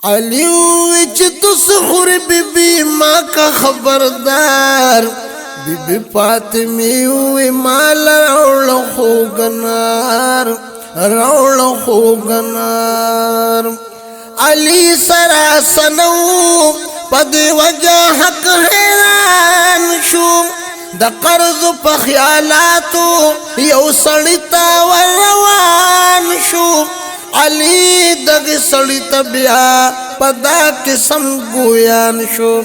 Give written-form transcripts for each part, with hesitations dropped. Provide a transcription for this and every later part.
علی وی چې تو سخور بی بی ما کا خبردار بی بی فاطمی وی مال راول خوگنار راول خوگنار علی سرا سنو پد وجہ حق حیران شو د قرض په خیالاتو یو سړیتا روان شو علی دغ سړیتا بیا پدا قسم ګویان شو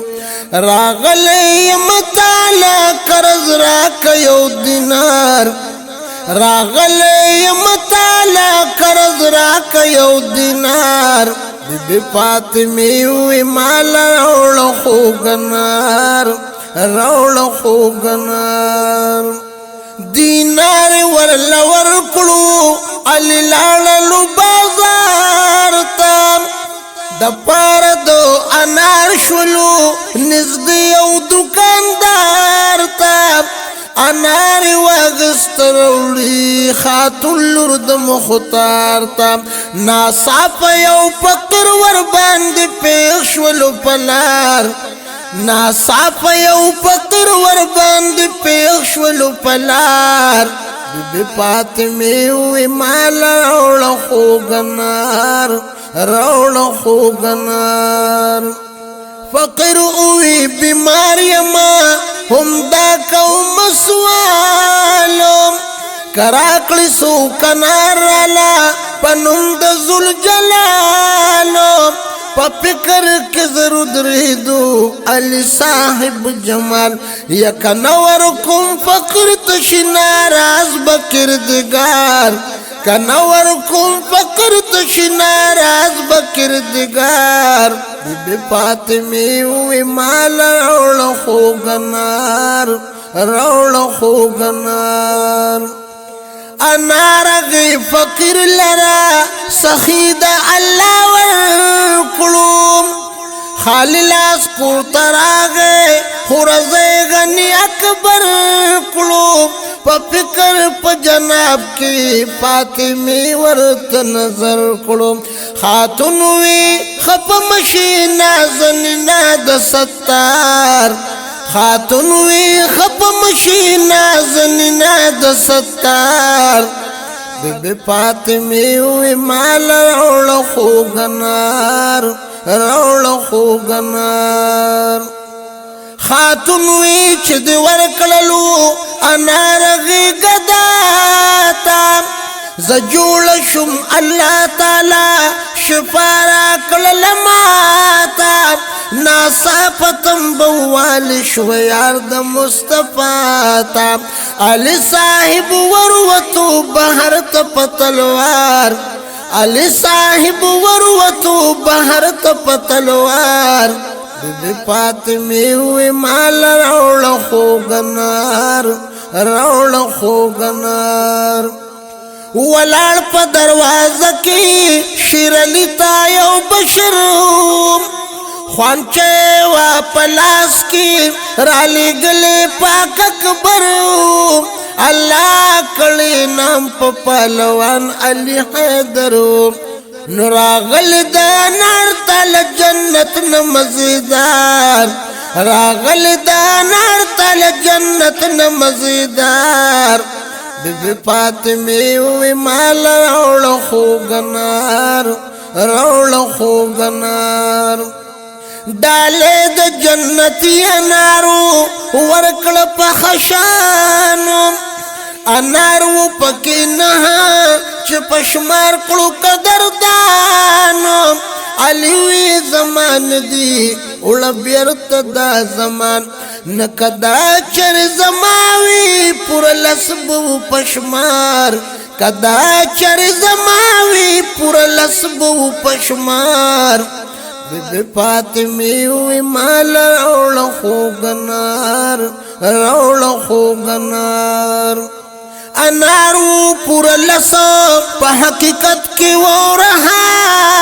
راغلی متالا قرض راک یو دینار راغلی متالا قرض راک یو دینار بی بی فاطمی وی مال راول خوگنار راول خوگنار دینار ورلور کلو علی لاللو بازار تا دپار دو انار شلو نزدی او دکاندار تا انار واغست روڑی خاتون لرد مختار تا ناصاف یو پتر ور باند پیخ شولو پلار ناصاف یو پتر ور باند پیخ شولو پلار بی بی فاطمی وی مال راول خوگنار راول خوگنار فقر اوی بیمار یما هم دا قوم سوالو کراکلی سو کنار رالا پنم دا زل جلالو پا فکر کے ضرور دریدو علی صاحب جمال یک نورکم فقر تشنا راز بکردگار کنورکم فقر تشنا راز بکردگار بی بی فاطمی وی مال راول خوگنار راول خوگنار انار غی فقیر لرا سخید اللہ ورکلوم خالی لاس پورتر آگئے خورزے غنی اکبر کلوم پا فکر پا جناب کی فاطمی ورت نظر کلوم خاتونوی خپ مشینا زنینا د ستار خاتونوی خپ مشینا زنینا د ستار بی بی فاطمی وی مال راول خوگنار راول خوگنار خاتونوی چه دی ورکللو انار غی گداتا زجول شم اللہ تعالی شفارا کلل ماتا ناسا پتم بوال شویار د مصطفیٰ تا علی صاحب وروتو بہر تپتلوار علی صاحب وروتو بہر تپتلوار بی بی فاطمی ہوئی مال راول خوگنار راول خوگنار ولار پا دروازه کی شیرلی تا یو بشروم خوانچه و پلاس کی رالی گلی پاک اکبروم اللہ کلی نام پا پالوان علی حیدروم نراغل دا نار تال جنت نمزیدار راغل دا نار تال جنت نمزیدار بی بی فاطمی وی مال راول خوگنار راول خوگنار ڈالے دا جنتی انارو ورکل پا خشانو انارو پکی نها چه پشمار کلو قدردانو علیوی زمان دی اولا بیرت دا زمان نکدا چر زماوی پور لسبو پشمار کدا چر زماوی پور لسبو پشمار بی بی فاطمی وی مال راول خوگنار راول خوگنار انارو پور لسب پا حقیقت کی ورحالم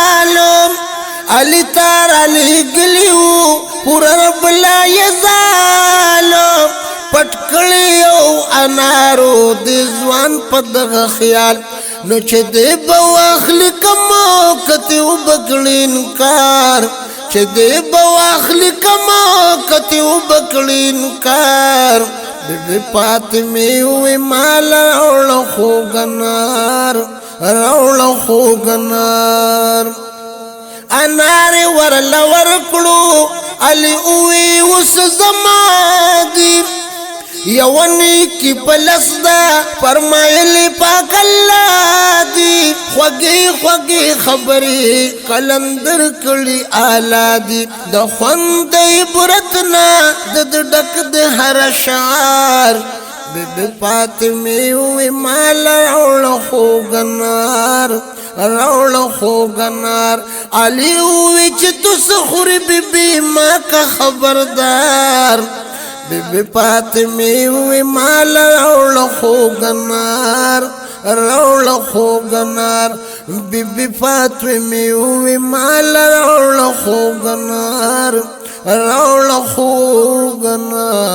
علی تار علی گلیو پور رب لا یزالم پٹکلیو انارو دی زوان پا دغ خیال نو چې دې به واخلي کمو کتې وبکړي انکار چې دې به واخلي کمو کتې وبکړي انکار بی فاطمه وی مال راوړه خوږ انار راوړه خوږ انار انار ورله ورکړو علي اوی اوس زما دي یونی کی پلسدا فرمایلی پاک الله دی خوږی خوږی خبرې قلندر کړي اعلی دی د خوند عبرتنا د ډک د هر شعر بی فاطمه وی مال راوړه خوږ انار راوړه خوږ انار علي وی چې تو سخوري بی ما کا خبردار بی فاطمه وی مال راوړه خوږ انار راوړه خوږ انار بی فاطمه وی مال راوړه خوږ انار راوړه خوږ انار